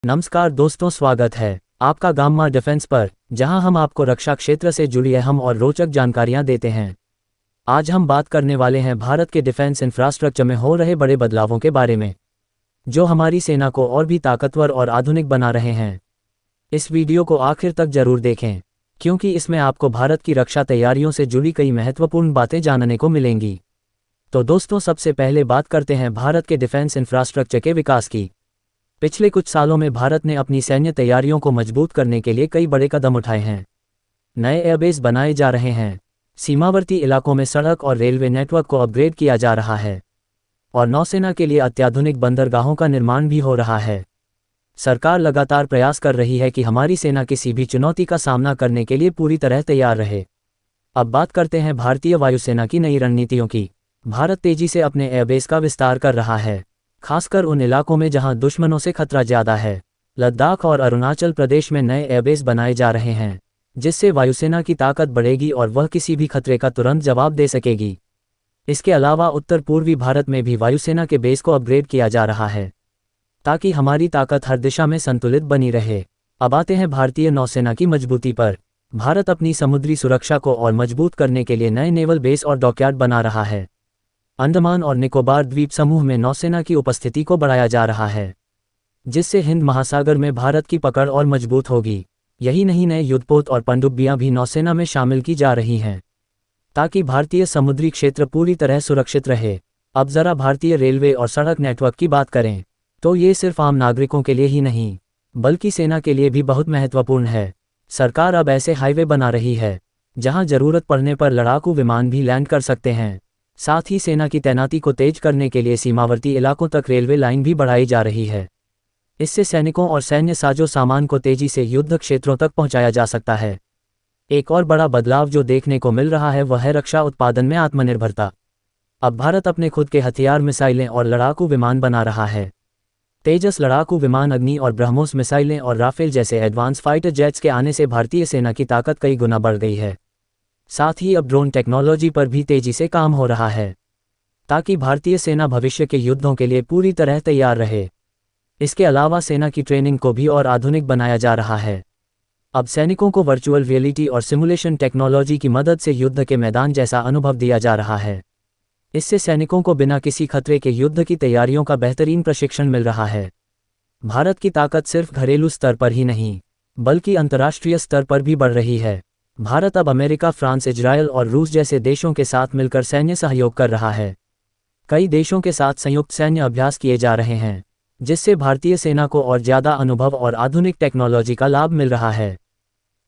नमस्कार दोस्तों, स्वागत है आपका गामा डिफेंस पर, जहां हम आपको रक्षा क्षेत्र से जुड़ी अहम और रोचक जानकारियां देते हैं। आज हम बात करने वाले हैं भारत के डिफेंस इंफ्रास्ट्रक्चर में हो रहे बड़े बदलावों के बारे में, जो हमारी सेना को और भी ताकतवर और आधुनिक बना रहे हैं। इस वीडियो को आखिर तक जरूर देखें, क्योंकि इसमें आपको भारत की रक्षा तैयारियों से जुड़ी कई महत्वपूर्ण बातें जानने को मिलेंगी। तो दोस्तों, सबसे पहले बात करते हैं भारत के डिफेंस इंफ्रास्ट्रक्चर के विकास की। पिछले कुछ सालों में भारत ने अपनी सैन्य तैयारियों को मजबूत करने के लिए कई बड़े कदम उठाए हैं। नए एयरबेस बनाए जा रहे हैं, सीमावर्ती इलाकों में सड़क और रेलवे नेटवर्क को अपग्रेड किया जा रहा है, और नौसेना के लिए अत्याधुनिक बंदरगाहों का निर्माण भी हो रहा है। सरकार लगातार प्रयास कर रही है कि हमारी सेना किसी भी चुनौती का सामना करने के लिए पूरी तरह तैयार रहे। अब बात करते हैं भारतीय वायुसेना की नई रणनीतियों की। भारत तेजी से अपने एयरबेस का विस्तार कर रहा है, खासकर उन इलाकों में जहां दुश्मनों से खतरा ज्यादा है। लद्दाख और अरुणाचल प्रदेश में नए एयरबेस बनाए जा रहे हैं, जिससे वायुसेना की ताकत बढ़ेगी और वह किसी भी खतरे का तुरंत जवाब दे सकेगी। इसके अलावा उत्तर पूर्वी भारत में भी वायुसेना के बेस को अपग्रेड किया जा रहा है, ताकि हमारी ताकत हर दिशा में संतुलित बनी रहे। अब आते हैं भारतीय नौसेना की मजबूती पर। भारत अपनी समुद्री सुरक्षा को और मजबूत करने के लिए नए नेवल बेस और डॉकयार्ड बना रहा है। अंडमान और निकोबार द्वीप समूह में नौसेना की उपस्थिति को बढ़ाया जा रहा है, जिससे हिंद महासागर में भारत की पकड़ और मजबूत होगी। यही नहीं, नए युद्धपोत और पनडुब्बियां भी नौसेना में शामिल की जा रही हैं, ताकि भारतीय समुद्री क्षेत्र पूरी तरह सुरक्षित रहे। अब जरा भारतीय रेलवे और सड़क नेटवर्क की बात करें, तो ये सिर्फ आम नागरिकों के लिए ही नहीं, बल्कि सेना के लिए भी बहुत महत्वपूर्ण है। सरकार अब ऐसे हाईवे बना रही है जहां जरूरत पड़ने पर लड़ाकू विमान भी लैंड कर सकते हैं। साथ ही सेना की तैनाती को तेज करने के लिए सीमावर्ती इलाकों तक रेलवे लाइन भी बढ़ाई जा रही है। इससे सैनिकों और सैन्य साजो सामान को तेजी से युद्ध क्षेत्रों तक पहुंचाया जा सकता है। एक और बड़ा बदलाव जो देखने को मिल रहा है वह है रक्षा उत्पादन में आत्मनिर्भरता। अब भारत अपने खुद के हथियार, मिसाइलें और लड़ाकू विमान बना रहा है। तेजस लड़ाकू विमान, अग्नि और ब्रह्मोस मिसाइलें और राफेल जैसे एडवांस फाइटर जेट्स के आने से भारतीय सेना की ताकत कई गुना बढ़ गई है। साथ ही अब ड्रोन टेक्नोलॉजी पर भी तेजी से काम हो रहा है, ताकि भारतीय सेना भविष्य के युद्धों के लिए पूरी तरह तैयार रहे। इसके अलावा सेना की ट्रेनिंग को भी और आधुनिक बनाया जा रहा है। अब सैनिकों को वर्चुअल रियलिटी और सिमुलेशन टेक्नोलॉजी की मदद से युद्ध के मैदान जैसा अनुभव दिया जा रहा है। इससे सैनिकों को बिना किसी खतरे के युद्ध की तैयारियों का बेहतरीन प्रशिक्षण मिल रहा है। भारत की ताकत सिर्फ घरेलू स्तर पर ही नहीं, बल्कि अंतर्राष्ट्रीय स्तर पर भी बढ़ रही है। भारत अब अमेरिका, फ्रांस, इजरायल और रूस जैसे देशों के साथ मिलकर सैन्य सहयोग कर रहा है। कई देशों के साथ संयुक्त सैन्य अभ्यास किए जा रहे हैं, जिससे भारतीय सेना को और ज़्यादा अनुभव और आधुनिक टेक्नोलॉजी का लाभ मिल रहा है।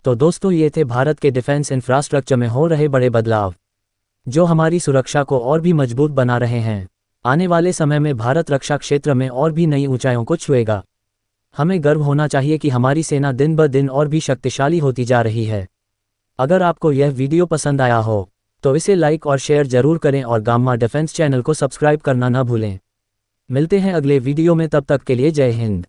तो दोस्तों, ये थे भारत के डिफेंस इंफ्रास्ट्रक्चर में हो रहे बड़े बदलाव, जो हमारी सुरक्षा को और भी मजबूत बना रहे हैं। आने वाले समय में भारत रक्षा क्षेत्र में और भी नई ऊंचाइयों को छुएगा। हमें गर्व होना चाहिए कि हमारी सेना दिन ब दिन और भी शक्तिशाली होती जा रही है। अगर आपको यह वीडियो पसंद आया हो तो इसे लाइक और शेयर जरूर करें, और गामा डिफेंस चैनल को सब्सक्राइब करना न भूलें। मिलते हैं अगले वीडियो में, तब तक के लिए जय हिंद।